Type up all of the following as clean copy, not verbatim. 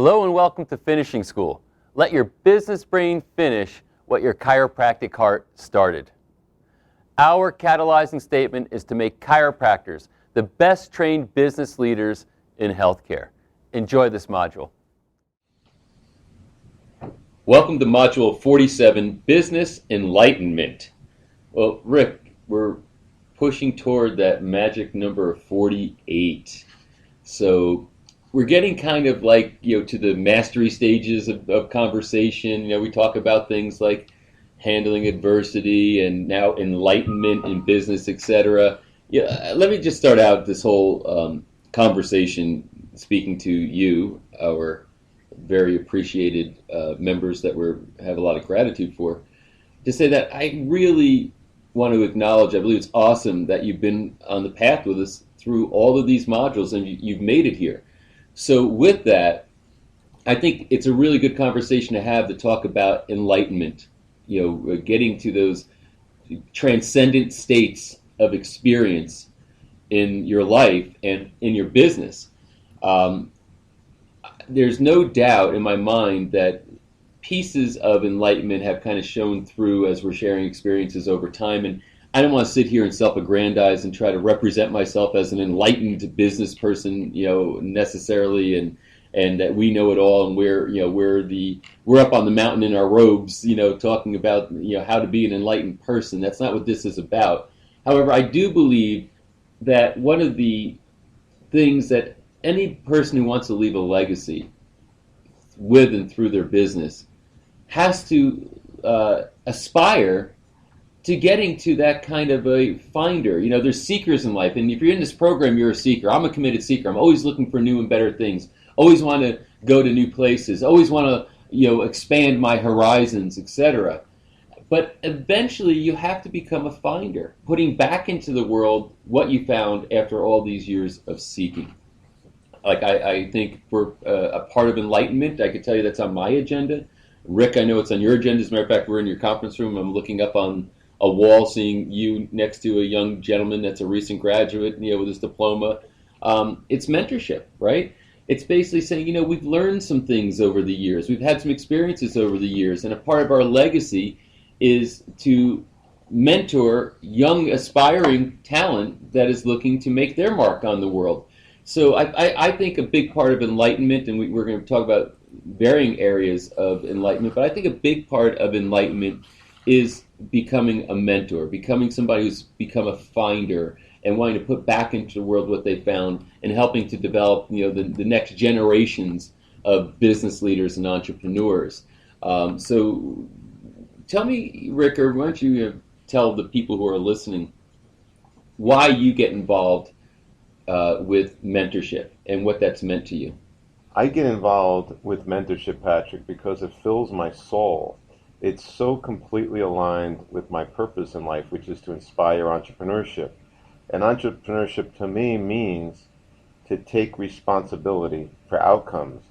Hello and welcome to Finishing School. Let your business brain finish what your chiropractic heart started. Our catalyzing statement is to make chiropractors the best trained business leaders in healthcare. Enjoy this module. Welcome to Module 47, Business Enlightenment. Well, Rick, we're pushing toward that magic number 48. So we're getting kind of like, to the mastery stages of conversation. We talk about things like handling adversity and now enlightenment in business, etc. Let me just start out this whole conversation speaking to you, our very appreciated members that we have a lot of gratitude for, to say that I really want to acknowledge, I believe it's awesome that you've been on the path with us through all of these modules and you've made it here. So with that, I think it's a really good conversation to have to talk about enlightenment, getting to those transcendent states of experience in your life and in your business. There's no doubt in my mind that pieces of enlightenment have kind of shown through as we're sharing experiences over time. And I don't want to sit here and self-aggrandize and try to represent myself as an enlightened business person, necessarily, and that we know it all and we're up on the mountain in our robes, talking about how to be an enlightened person. That's not what this is about. However, I do believe that one of the things that any person who wants to leave a legacy with and through their business has to aspire to getting to that kind of a finder. There's seekers in life, and if you're in this program, you're a seeker. I'm a committed seeker. I'm always looking for new and better things. Always want to go to new places. Always want to, expand my horizons, etc. But eventually, you have to become a finder, putting back into the world what you found after all these years of seeking. Like I think for a part of enlightenment, I could tell you that's on my agenda. Rick, I know it's on your agenda. As a matter of fact, we're in your conference room. I'm looking up on a wall, seeing you next to a young gentleman that's a recent graduate, with his diploma. It's mentorship, right? It's basically saying, we've learned some things over the years. We've had some experiences over the years, and a part of our legacy is to mentor young, aspiring talent that is looking to make their mark on the world. So I think a big part of enlightenment, and we're going to talk about varying areas of enlightenment, but I think a big part of enlightenment is becoming a mentor, becoming somebody who's become a finder and wanting to put back into the world what they found and helping to develop the next generations of business leaders and entrepreneurs. So tell me, Rick, or why don't you tell the people who are listening why you get involved with mentorship and what that's meant to you. I get involved with mentorship, Patrick, because it fills my soul. It's so completely aligned with my purpose in life, which is to inspire entrepreneurship. And entrepreneurship to me means to take responsibility for outcomes.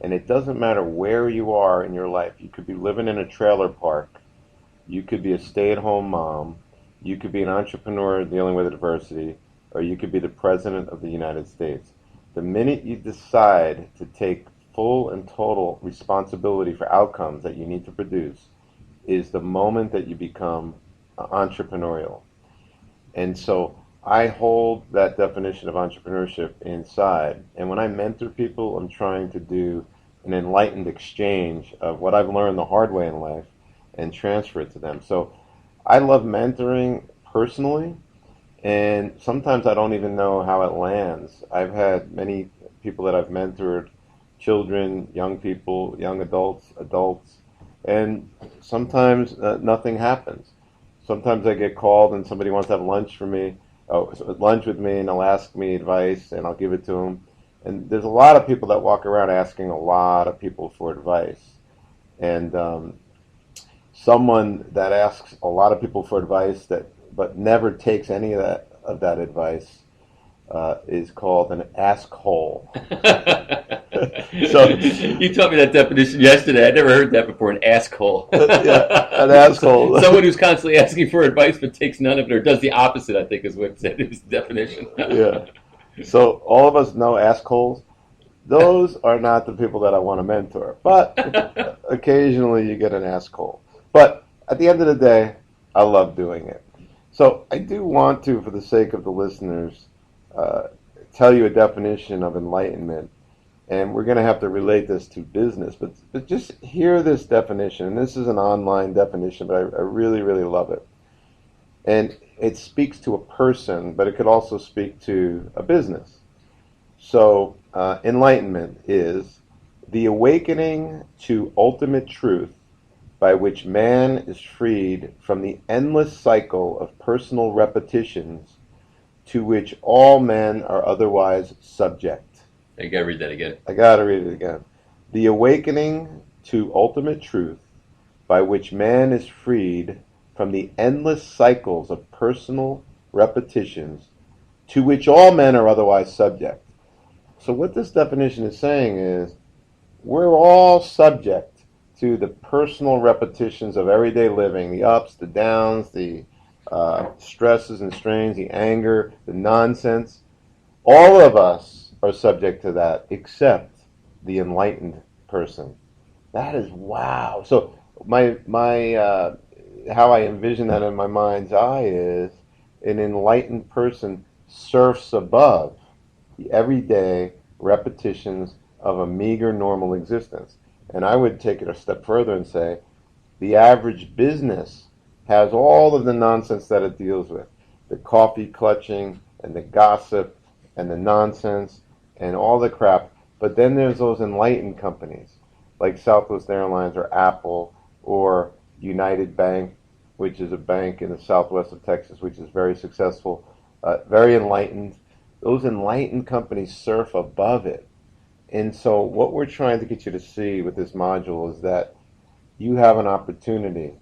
And it doesn't matter where you are in your life. You could be living in a trailer park. You could be a stay-at-home mom. You could be an entrepreneur dealing with adversity. Or you could be the President of the United States. The minute you decide to take full and total responsibility for outcomes that you need to produce is the moment that you become entrepreneurial. And so I hold that definition of entrepreneurship inside. And when I mentor people, I'm trying to do an enlightened exchange of what I've learned the hard way in life and transfer it to them. So I love mentoring personally. And sometimes I don't even know how it lands. I've had many people that I've mentored, children, young people, young adults, and sometimes nothing happens. Sometimes I get called and somebody wants to have lunch with me, and they'll ask me advice, and I'll give it to them. And there's a lot of people that walk around asking a lot of people for advice. And someone that asks a lot of people for advice but never takes any of that advice is called an asshole. So you taught me that definition yesterday. I never heard that before. An asshole. Yeah, an asshole. Someone who's constantly asking for advice but takes none of it, or does the opposite, I think is what it said in his definition. Yeah. So all of us know assholes. Those are not the people that I want to mentor. But occasionally you get an asshole. But at the end of the day, I love doing it. So I do want to, for the sake of the listeners, uh, tell you a definition of enlightenment. And we're going to have to relate this to business. But just hear this definition. And this is an online definition, but I really, really love it. And it speaks to a person, but it could also speak to a business. So, enlightenment is the awakening to ultimate truth by which man is freed from the endless cycle of personal repetitions to which all men are otherwise subject. I gotta read that again. I gotta read it again. The awakening to ultimate truth by which man is freed from the endless cycles of personal repetitions to which all men are otherwise subject. So what this definition is saying is we're all subject to the personal repetitions of everyday living, the ups, the downs, the stresses and strains, the anger, the nonsense. All of us are subject to that except the enlightened person. That is wow. So my how I envision that in my mind's eye is an enlightened person surfs above the everyday repetitions of a meager normal existence. And I would take it a step further and say the average business has all of the nonsense that it deals with, the coffee clutching and the gossip and the nonsense and all the crap. But then there's those enlightened companies like Southwest Airlines or Apple or United Bank, which is a bank in the southwest of Texas, which is very successful, very enlightened. Those enlightened companies surf above it. And so what we're trying to get you to see with this module is that you have an opportunity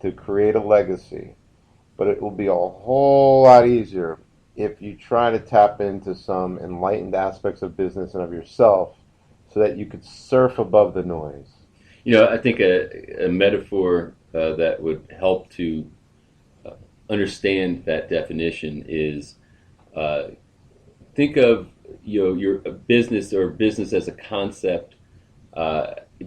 to create a legacy, but it will be a whole lot easier if you try to tap into some enlightened aspects of business and of yourself so that you could surf above the noise. I think a metaphor that would help to uh, understand that definition is think of your business or business as a concept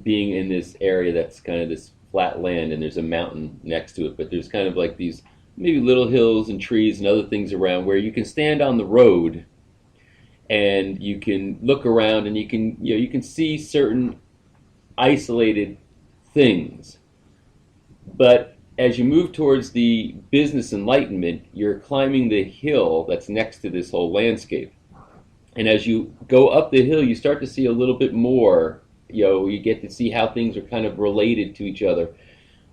being in this area that's kind of this flat land and there's a mountain next to it, but there's kind of like these maybe little hills and trees and other things around where you can stand on the road and you can look around and you can see certain isolated things. But as you move towards the business enlightenment, you're climbing the hill that's next to this whole landscape. And as you go up the hill, you start to see a little bit more. You get to see how things are kind of related to each other.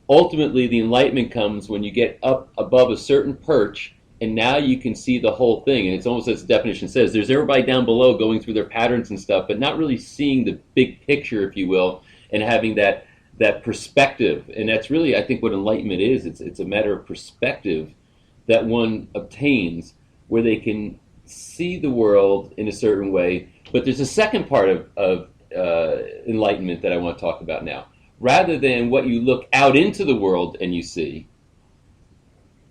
Ultimately, the enlightenment comes when you get up above a certain perch, and now you can see the whole thing. And it's almost as the definition says, there's everybody down below going through their patterns and stuff, but not really seeing the big picture, if you will, and having that perspective. And that's really, I think, what enlightenment is. It's a matter of perspective that one obtains where they can see the world in a certain way. But there's a second part of enlightenment that I want to talk about now. Rather than what you look out into the world and you see,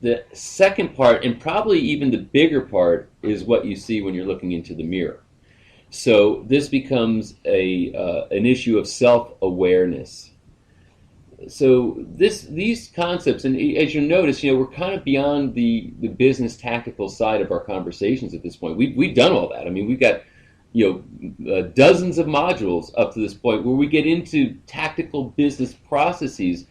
the second part, and probably even the bigger part, is what you see when you're looking into the mirror. So this becomes an issue of self-awareness. So these concepts, and as you notice, we're kind of beyond the business tactical side of our conversations at this point. We've done all that. I mean, we've got dozens of modules up to this point where we get into tactical business processes.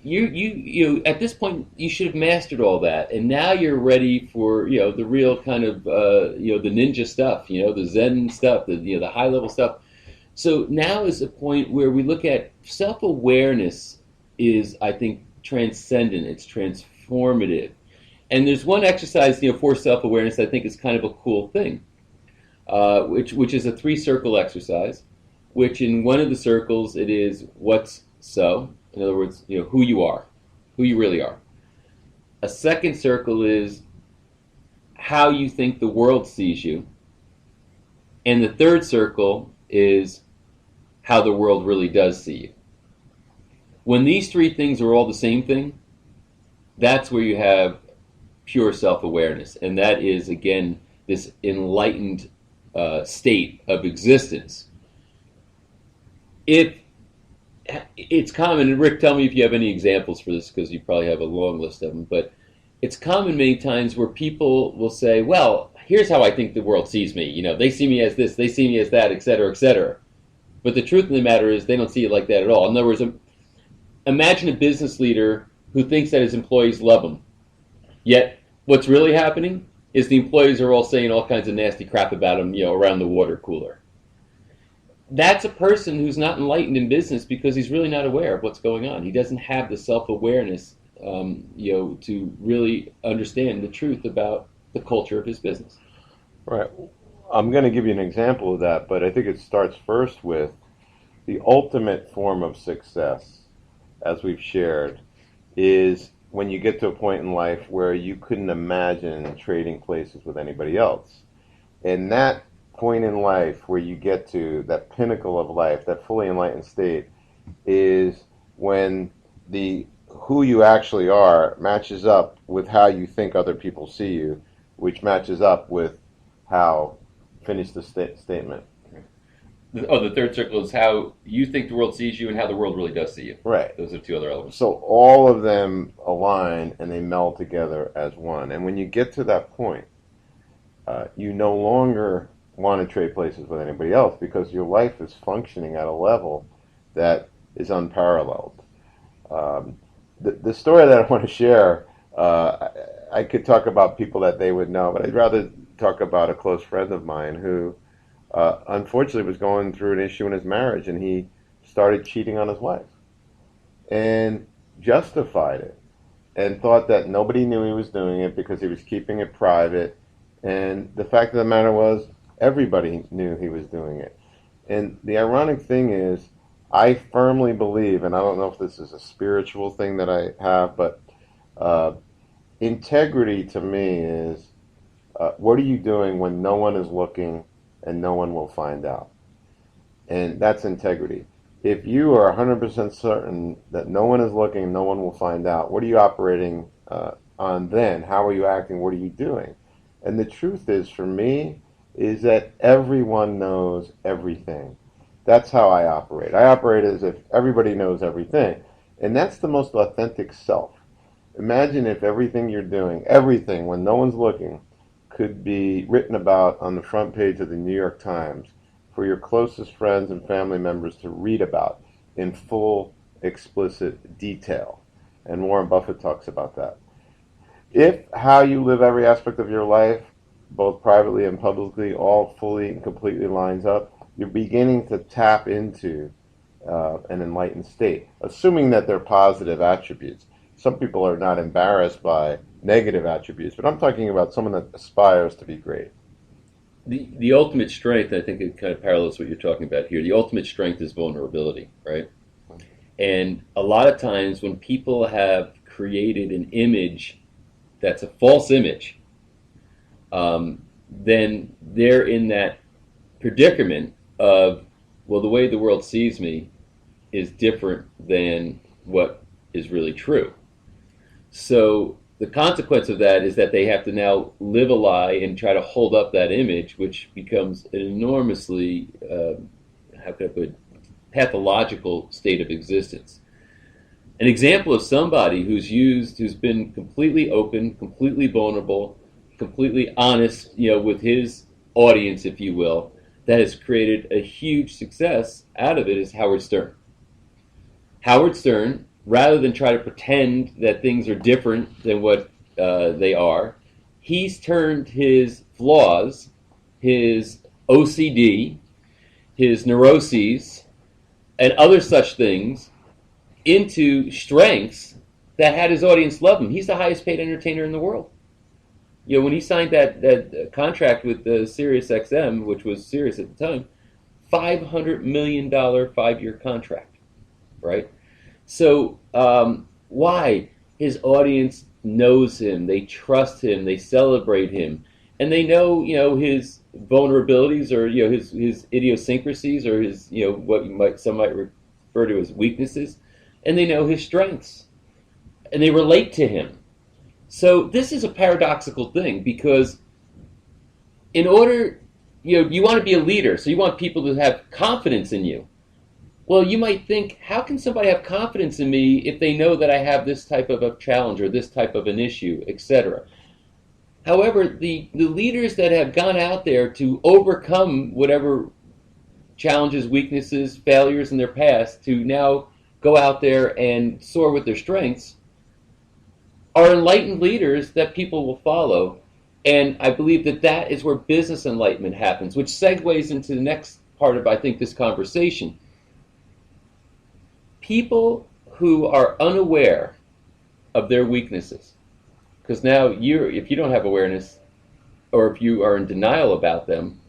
You at this point you should have mastered all that, and now you're ready for the real kind of the ninja stuff, the Zen stuff, the high level stuff. So now is a point where we look at self-awareness is, I think, transcendent. It's transformative, and there's one exercise for self-awareness I think is kind of a cool thing, which is a 3-circle exercise. Which in one of the circles it is what's so. In other words, who you are, who you really are. A second circle is how you think the world sees you. And the third circle is how the world really does see you. When these 3 things are all the same thing, that's where you have pure self-awareness. And that is, again, this enlightened state of existence. If it's common, and Rick, tell me if you have any examples for this, because you probably have a long list of them, but it's common many times where people will say, well, here's how I think the world sees me. They see me as this, they see me as that, et cetera, et cetera. But the truth of the matter is they don't see it like that at all. In other words, imagine a business leader who thinks that his employees love him. Yet what's really happening is the employees are all saying all kinds of nasty crap about him, around the water cooler. That's a person who's not enlightened in business because he's really not aware of what's going on. He doesn't have the self-awareness, to really understand the truth about the culture of his business. Right. I'm going to give you an example of that, but I think it starts first with the ultimate form of success, as we've shared, is when you get to a point in life where you couldn't imagine trading places with anybody else. And that point in life where you get to that pinnacle of life, that fully enlightened state, is when the who you actually are matches up with how you think other people see you, which matches up with how, finish the statement. The third circle is how you think the world sees you and how the world really does see you. Right. Those are two other elements. So all of them align and they meld together as one. And when you get to that point, you no longer want to trade places with anybody else because your life is functioning at a level that is unparalleled. The story that I want to share, I could talk about people that they would know, but I'd rather talk about a close friend of mine who unfortunately was going through an issue in his marriage, and he started cheating on his wife and justified it and thought that nobody knew he was doing it because he was keeping it private. And the fact of the matter was, everybody knew he was doing it. And the ironic thing is, I firmly believe, and I don't know if this is a spiritual thing that I have, but integrity to me is, what are you doing when no one is looking and no one will find out? And that's integrity. If you are 100% certain that no one is looking and no one will find out, what are you operating on then? How are you acting? What are you doing? And the truth is, for me, is that everyone knows everything. That's how I operate. I operate as if everybody knows everything. And that's the most authentic self. Imagine if everything you're doing, everything, when no one's looking, could be written about on the front page of the New York Times for your closest friends and family members to read about in full, explicit detail. And Warren Buffett talks about that. If how you live every aspect of your life, both privately and publicly, all fully and completely lines up, you're beginning to tap into an enlightened state, assuming that they're positive attributes. Some people are not embarrassed by negative attributes, but I'm talking about someone that aspires to be great. The ultimate strength, I think it kind of parallels what you're talking about here. The ultimate strength is vulnerability, right? And a lot of times when people have created an image that's a false image, then they're in that predicament of, well, the way the world sees me is different than what is really true. So the consequence of that is that they have to now live a lie and try to hold up that image, which becomes an enormously, how could I put it, pathological state of existence. An example of somebody who's been completely open, completely vulnerable, completely honest, with his audience, if you will, that has created a huge success out of it is Howard Stern. Howard Stern, rather than try to pretend that things are different than what they are, he's turned his flaws, his OCD, his neuroses, and other such things into strengths that had his audience love him. He's the highest paid entertainer in the world. When he signed that contract with Sirius XM, which was Sirius at the time, $500 million 5-year contract, right? So why? His audience knows him, they trust him, they celebrate him, and they know, his vulnerabilities or his idiosyncrasies or his what some might refer to as weaknesses, and they know his strengths, and they relate to him. So this is a paradoxical thing because in order you want to be a leader, so you want people to have confidence in you. Well, you might think, how can somebody have confidence in me if they know that I have this type of a challenge or this type of an issue, etc.? However, the leaders that have gone out there to overcome whatever challenges, weaknesses, failures in their past to now go out there and soar with their strengths are enlightened leaders that people will follow. And I believe that that is where business enlightenment happens, which segues into the next part of, I think, this conversation. People who are unaware of their weaknesses, because now if you don't have awareness, or if you are in denial about them,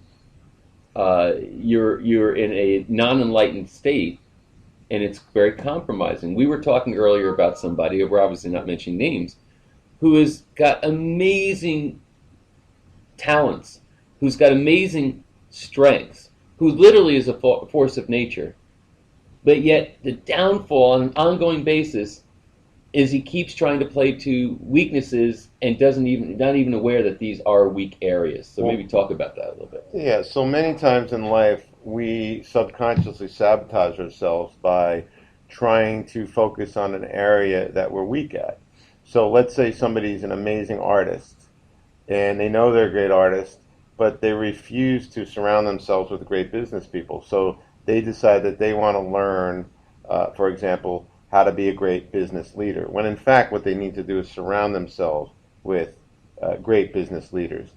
you're in a non-enlightened state, and it's very compromising. We were talking earlier about somebody, we're obviously not mentioning names, who has got amazing talents, who's got amazing strengths, who literally is a force of nature. But yet the downfall on an ongoing basis is he keeps trying to play to weaknesses and not even aware that these are weak areas. So maybe talk about that a little bit. Yeah, so many times in life we subconsciously sabotage ourselves by trying to focus on an area that we're weak at. So let's say somebody's an amazing artist and they know they're a great artist, but they refuse to surround themselves with great business people. So they decide that they want to learn, for example, how to be a great business leader, when in fact what they need to do is surround themselves with great business leaders.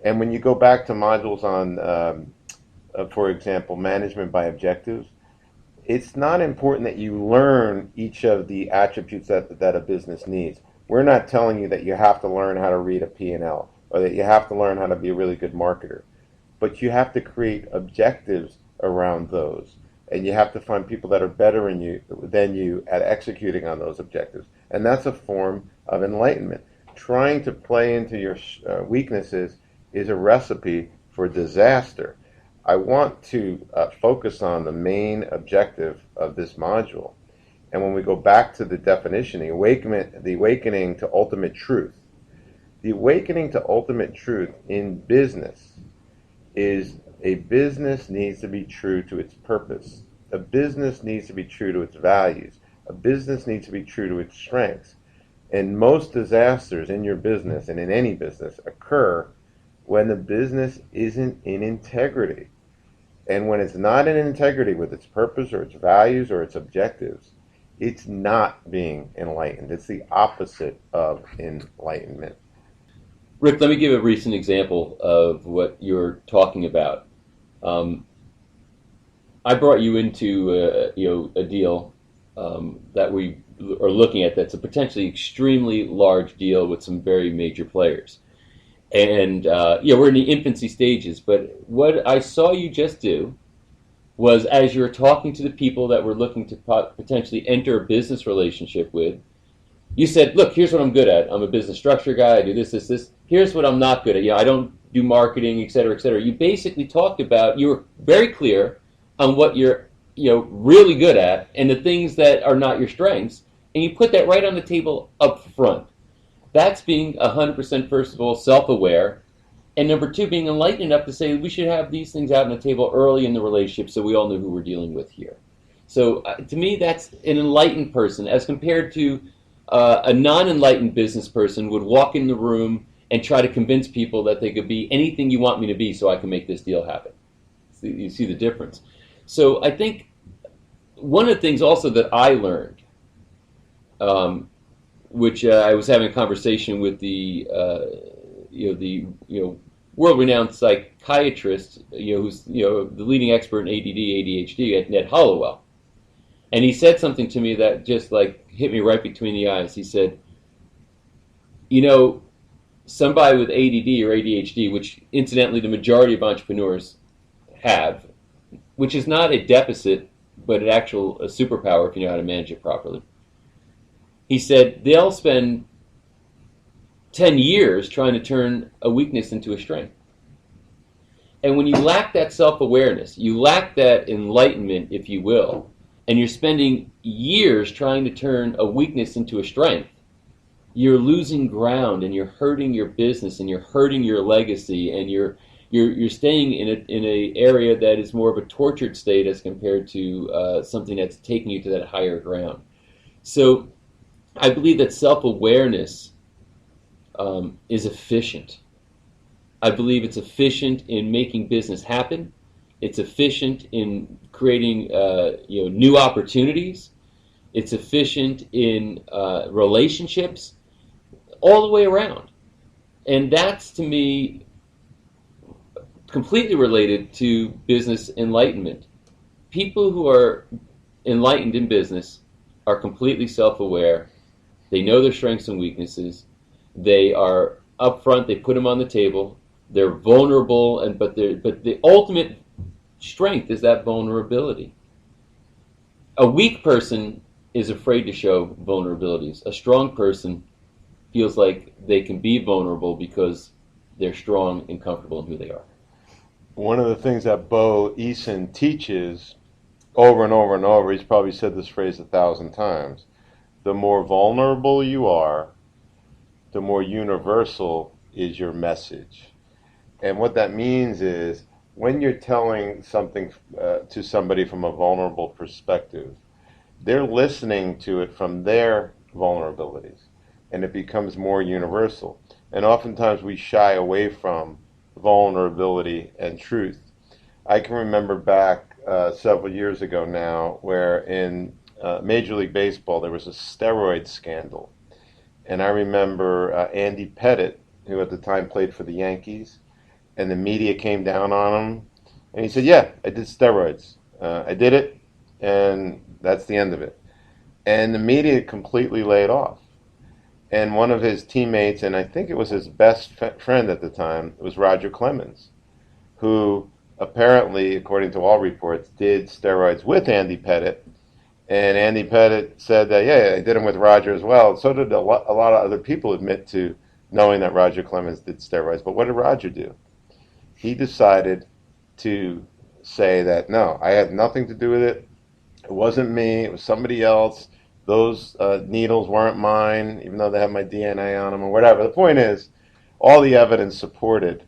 And when you go back to modules on, for example, management by objectives, it's not important that you learn each of the attributes that a business needs. We're not telling you that you have to learn how to read a P&L or that you have to learn how to be a really good marketer. But you have to create objectives around those. And you have to find people that are better than you at executing on those objectives. And that's a form of enlightenment. Trying to play into your weaknesses is a recipe for disaster. I want to focus on the main objective of this module. And when we go back to the definition, the awakening to ultimate truth. The awakening to ultimate truth in business is a business needs to be true to its purpose. A business needs to be true to its values. A business needs to be true to its strengths. And most disasters in your business and in any business occur when the business isn't in integrity. And when it's not in integrity with its purpose or its values or its objectives, it's not being enlightened. It's the opposite of enlightenment. Rick, let me give a recent example of what you're talking about. I brought you into a deal that we are looking at that's a potentially extremely large deal with some very major players. And we're in the infancy stages, but what I saw you just do was, as you're talking to the people that we're looking to potentially enter a business relationship with, you said, look, here's what I'm good at. I'm a business structure guy. I do this, this, this. Here's what I'm not good at. I don't do marketing, et cetera, et cetera. You basically talked about, you were very clear on what you're really good at and the things that are not your strengths, and you put that right on the table up front. That's being 100%, first of all, self-aware, and number two, being enlightened enough to say we should have these things out on the table early in the relationship so we all know who we're dealing with here. So to me, that's an enlightened person as compared to a non-enlightened business person would walk in the room and try to convince people that they could be anything you want me to be so I can make this deal happen. So you see the difference. So I think one of the things also that I learned, which I was having a conversation with the world-renowned psychiatrist, who's the leading expert in ADD, ADHD at Ned Hollowell, and he said something to me that just hit me right between the eyes. He said, somebody with ADD or ADHD, which incidentally the majority of entrepreneurs have, which is not a deficit, but a superpower if you know how to manage it properly. He said they'll spend 10 years trying to turn a weakness into a strength. And when you lack that self-awareness, you lack that enlightenment, if you will, and you're spending years trying to turn a weakness into a strength, you're losing ground and you're hurting your business and you're hurting your legacy and you're you're staying in a area that is more of a tortured state as compared to something that's taking you to that higher ground. So I believe that self-awareness is efficient. I believe it's efficient in making business happen. It's efficient in creating new opportunities. It's efficient in relationships, all the way around. And that's, to me, completely related to business enlightenment. People who are enlightened in business are completely self-aware. They know their strengths and weaknesses. They are upfront. They put them on the table. They're vulnerable, but the ultimate strength is that vulnerability. A weak person is afraid to show vulnerabilities. A strong person feels like they can be vulnerable because they're strong and comfortable in who they are. One of the things that Bo Eason teaches over and over and over, he's probably said this phrase 1,000 times, the more vulnerable you are, the more universal is your message. And what that means is when you're telling something to somebody from a vulnerable perspective, they're listening to it from their vulnerabilities, and it becomes more universal. And oftentimes we shy away from vulnerability and truth. I can remember back several years ago now where in Major League Baseball there was a steroid scandal. And I remember Andy Pettitte, who at the time played for the Yankees, and the media came down on him, and he said, "Yeah, I did steroids. I did it, and that's the end of it." And the media completely laid off. And one of his teammates, and I think it was his best friend at the time, was Roger Clemens, who apparently, according to all reports, did steroids with Andy Pettitte. And Andy Pettitte said that, yeah, I did them with Roger as well. So did a lot of other people admit to knowing that Roger Clemens did steroids. But what did Roger do? He decided to say that, no, I had nothing to do with it. It wasn't me. It was somebody else. Those needles weren't mine, even though they have my DNA on them or whatever. The point is, all the evidence supported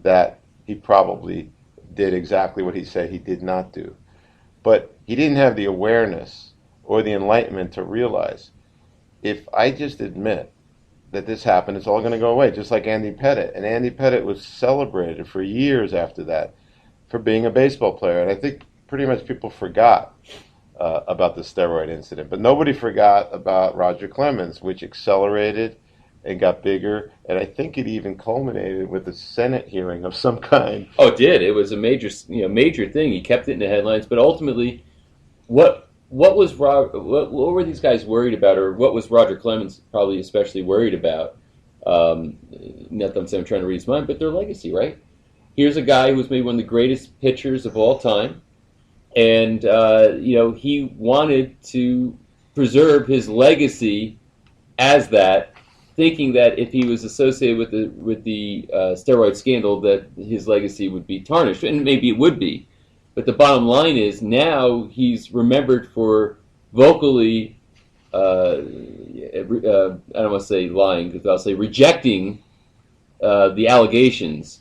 that he probably did exactly what he said he did not do. But he didn't have the awareness or the enlightenment to realize, if I just admit that this happened, it's all going to go away, just like Andy Pettitte. And Andy Pettitte was celebrated for years after that for being a baseball player. And I think pretty much people forgot about the steroid incident. But nobody forgot about Roger Clemens, which accelerated and got bigger. And I think it even culminated with a Senate hearing of some kind. Oh, it did. It was a major thing. He kept it in the headlines. But ultimately, what were these guys worried about, or what was Roger Clemens probably especially worried about? Not that I'm saying I'm trying to read his mind, but their legacy, right? Here's a guy who was maybe one of the greatest pitchers of all time, and he wanted to preserve his legacy as that, thinking that if he was associated with the steroid scandal, that his legacy would be tarnished, and maybe it would be. But the bottom line is now he's remembered for vocally, I don't want to say lying, because I'll say rejecting the allegations.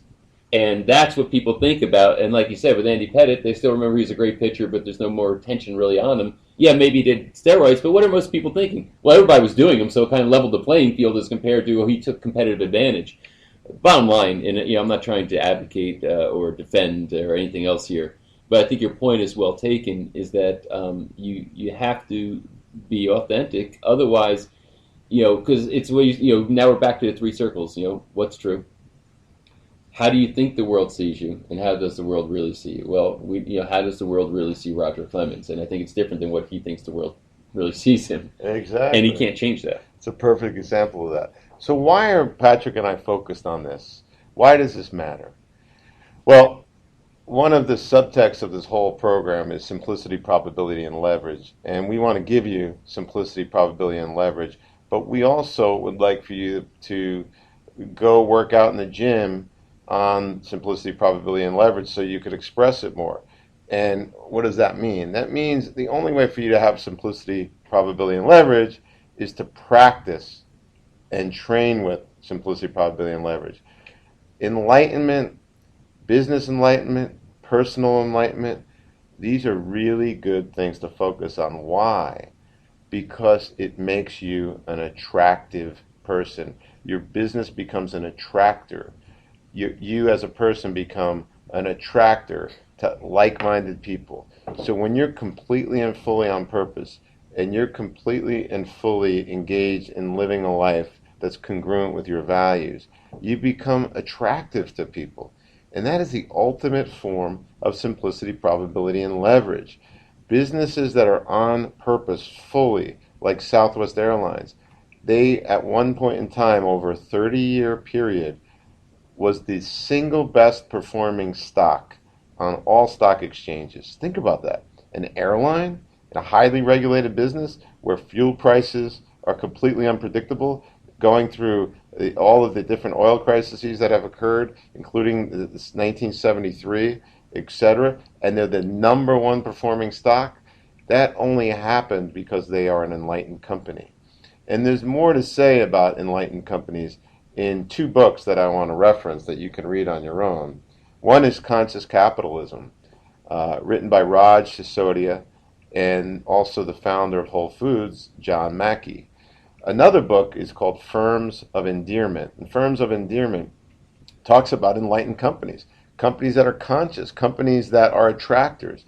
And that's what people think about. And like you said, with Andy Pettitte, they still remember he's a great pitcher, but there's no more attention really on him. Yeah, maybe he did steroids, but what are most people thinking? Well, everybody was doing them, so it kind of leveled the playing field as compared to, he took competitive advantage. Bottom line, and I'm not trying to advocate or defend or anything else here, but I think your point is well taken, is that you have to be authentic. Otherwise, because it's what now we're back to the three circles. What's true? How do you think the world sees you, and how does the world really see you? Well, how does the world really see Roger Clemens? And I think it's different than what he thinks the world really sees him. Exactly. And he can't change that. It's a perfect example of that. So why are Patrick and I focused on this? Why does this matter? Well, one of the subtexts of this whole program is simplicity, probability, and leverage. And we want to give you simplicity, probability, and leverage. But we also would like for you to go work out in the gym on simplicity, probability, and leverage so you could express it more. And what does that mean? That means the only way for you to have simplicity, probability, and leverage is to practice and train with simplicity, probability, and leverage. Enlightenment Business enlightenment, personal enlightenment, these are really good things to focus on. Why? Because it makes you an attractive person. Your business becomes an attractor. You as a person become an attractor to like-minded people. So when you're completely and fully on purpose, and you're completely and fully engaged in living a life that's congruent with your values, you become attractive to people. And that is the ultimate form of simplicity, probability, and leverage. Businesses that are on purpose fully, like Southwest Airlines, they at one point in time over a 30-year period was the single best performing stock on all stock exchanges. Think about that. An airline in a highly regulated business where fuel prices are completely unpredictable, going through all of the different oil crises that have occurred, including this 1973, etc., and they're the number one performing stock. That only happened because they are an enlightened company. And there's more to say about enlightened companies in two books that I want to reference that you can read on your own. One is Conscious Capitalism, written by Raj Sisodia and also the founder of Whole Foods, John Mackey. Another book is called Firms of Endearment. And Firms of Endearment talks about enlightened companies, companies that are conscious, companies that are attractors.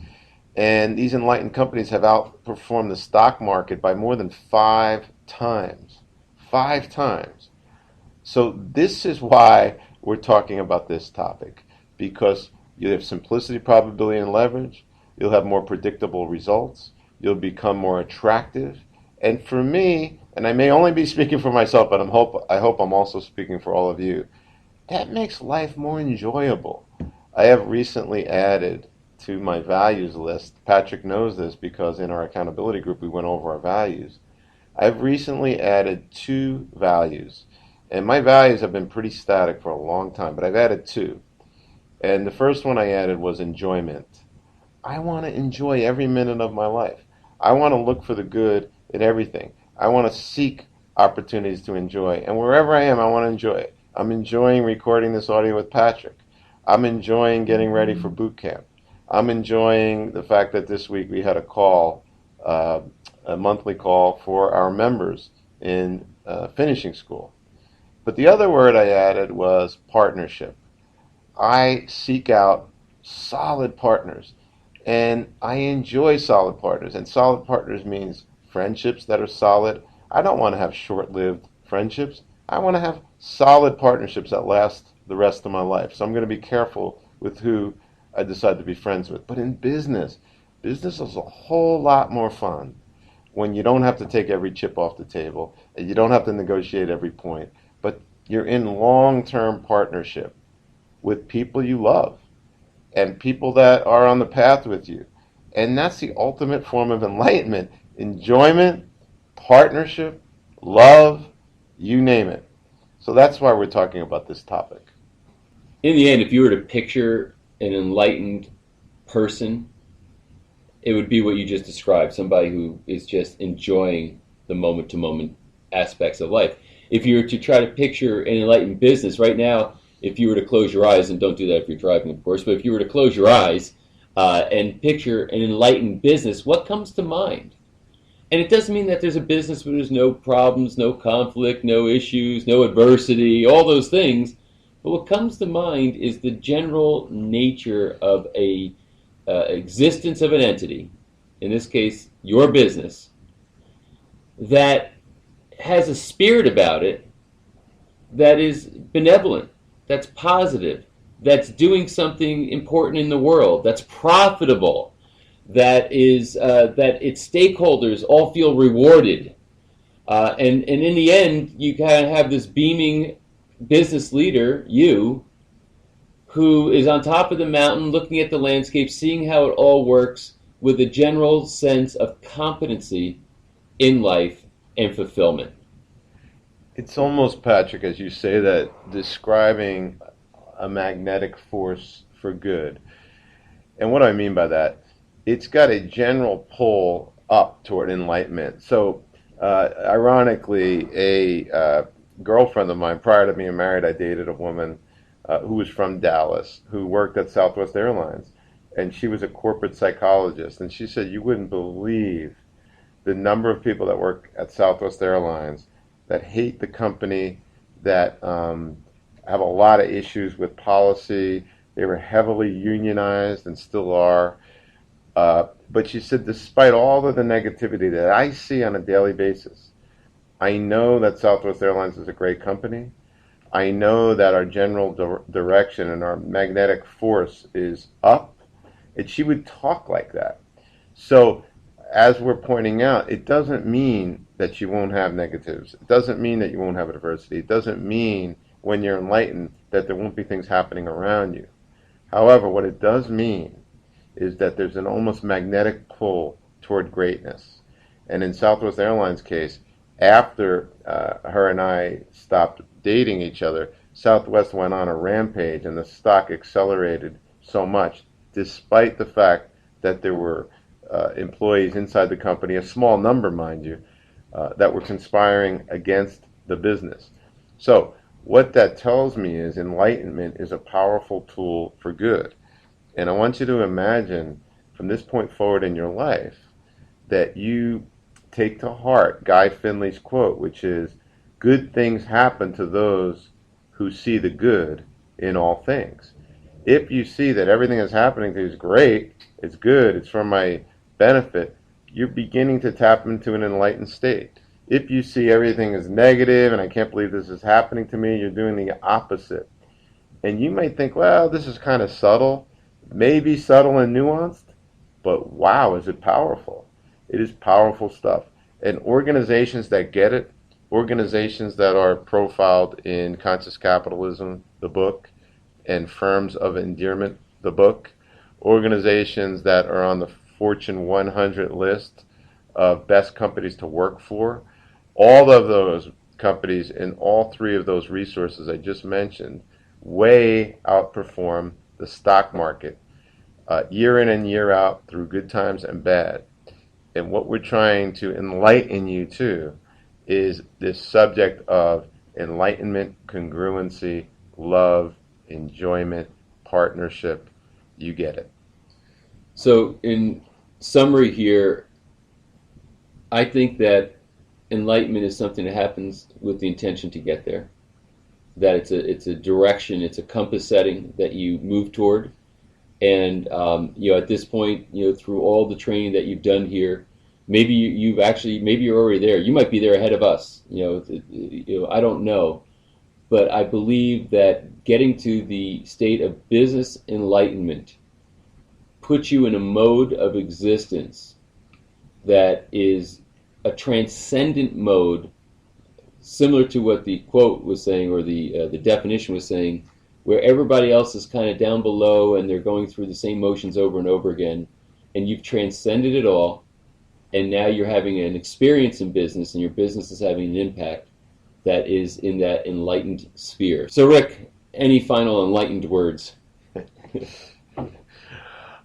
And these enlightened companies have outperformed the stock market by more than 5 times. 5 times. So this is why we're talking about this topic, because you have simplicity, probability, and leverage. You'll have more predictable results. You'll become more attractive. And for me, and I may only be speaking for myself, but I hope I'm also speaking for all of you, that makes life more enjoyable. I have recently added to my values list. Patrick knows this because in our accountability group we went over our values. I've recently added 2 values. And my values have been pretty static for a long time, but I've added 2. And the first one I added was enjoyment. I want to enjoy every minute of my life. I want to look for the good in everything. I want to seek opportunities to enjoy. And wherever I am, I want to enjoy it. I'm enjoying recording this audio with Patrick. I'm enjoying getting ready for boot camp. I'm enjoying the fact that this week we had a call, a monthly call for our members in finishing school. But the other word I added was partnership. I seek out solid partners, and I enjoy solid partners. And solid partners means friendships that are solid. I don't want to have short-lived friendships. I want to have solid partnerships that last the rest of my life. So I'm going to be careful with who I decide to be friends with. But in business, business is a whole lot more fun when you don't have to take every chip off the table and you don't have to negotiate every point, but you're in long-term partnership with people you love and people that are on the path with you. And that's the ultimate form of enlightenment. Enjoyment, partnership, love, you name it. So that's why we're talking about this topic. In the end, if you were to picture an enlightened person, it would be what you just described, somebody who is just enjoying the moment-to-moment aspects of life. If you were to try to picture an enlightened business right now, if you were to close your eyes, and don't do that if you're driving, of course, but if you were to close your eyes and picture an enlightened business, what comes to mind? And it doesn't mean that there's a business where there's no problems, no conflict, no issues, no adversity, all those things. But what comes to mind is the general nature of a existence of an entity, in this case, your business, that has a spirit about it that is benevolent, that's positive, that's doing something important in the world, that's profitable, that is that its stakeholders all feel rewarded, and in the end, you kind of have this beaming business leader, you, who is on top of the mountain, looking at the landscape, seeing how it all works, with a general sense of competency in life and fulfillment. It's almost, Patrick, as you say that, describing a magnetic force for good. And what do I mean by that? It's got a general pull up toward enlightenment. So, ironically, a girlfriend of mine, prior to being married, I dated a woman who was from Dallas, who worked at Southwest Airlines, and she was a corporate psychologist, and she said you wouldn't believe the number of people that work at Southwest Airlines that hate the company, that have a lot of issues with policy. They were heavily unionized and still are. But she said, despite all of the negativity that I see on a daily basis, I know that Southwest Airlines is a great company. I know that our general direction and our magnetic force is up. And she would talk like that. So, as we're pointing out, it doesn't mean that you won't have negatives. It doesn't mean that you won't have adversity. It doesn't mean when you're enlightened that there won't be things happening around you. However, what it does mean is that there's an almost magnetic pull toward greatness. And in Southwest Airlines' case, after her and I stopped dating each other, Southwest went on a rampage and the stock accelerated so much, despite the fact that there were employees inside the company, a small number, mind you, that were conspiring against the business. So what that tells me is enlightenment is a powerful tool for good. And I want you to imagine from this point forward in your life that you take to heart Guy Finley's quote, which is, good things happen to those who see the good in all things. If you see that everything that's happening to you is great, it's good, it's for my benefit, you're beginning to tap into an enlightened state. If you see everything is negative and I can't believe this is happening to me, you're doing the opposite. And you might think, well, this is kind of subtle, maybe subtle and nuanced, but wow, is it powerful. It is powerful stuff. And organizations that get it, organizations that are profiled in Conscious Capitalism, the book, and Firms of Endearment, the book, organizations that are on the Fortune 100 list of best companies to work for, all of those companies in all three of those resources I just mentioned way outperform the stock market year in and year out through good times and bad. And what we're trying to enlighten you to is this subject of enlightenment, congruency, love, enjoyment, partnership. You get it. So, in summary here, I think that enlightenment is something that happens with the intention to get there. That it's a direction, it's a compass setting that you move toward. And at this point, through all the training that you've done here, maybe maybe you're already there. You might be there ahead of us. I don't know, but I believe that getting to the state of business enlightenment puts you in a mode of existence that is a transcendent mode, similar to what the quote was saying, or the definition was saying, where everybody else is kind of down below and they're going through the same motions over and over again, and you've transcended it all, and now you're having an experience in business, and your business is having an impact that is in that enlightened sphere. So, Rick, any final enlightened words?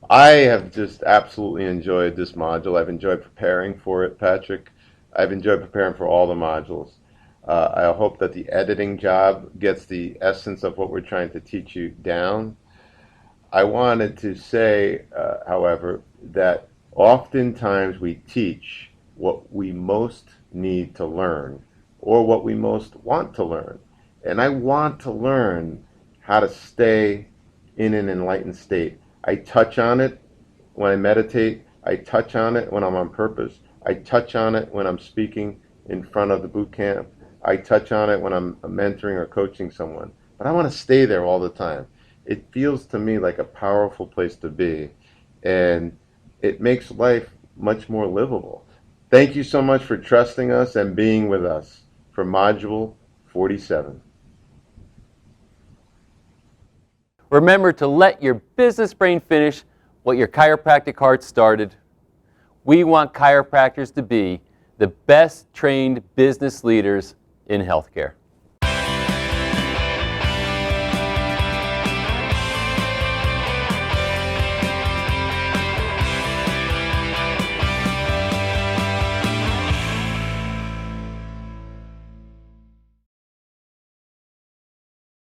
I have just absolutely enjoyed this module. I've enjoyed preparing for it, Patrick. I've enjoyed preparing for all the modules. I hope that the editing job gets the essence of what we're trying to teach you down. I wanted to say, however, that oftentimes we teach what we most need to learn or what we most want to learn. And I want to learn how to stay in an enlightened state. I touch on it when I meditate. I touch on it when I'm on purpose. I touch on it when I'm speaking in front of the boot camp. I touch on it when I'm mentoring or coaching someone. But I want to stay there all the time. It feels to me like a powerful place to be. And it makes life much more livable. Thank you so much for trusting us and being with us for Module 47. Remember to let your business brain finish what your chiropractic heart started. We want chiropractors to be the best trained business leaders in healthcare.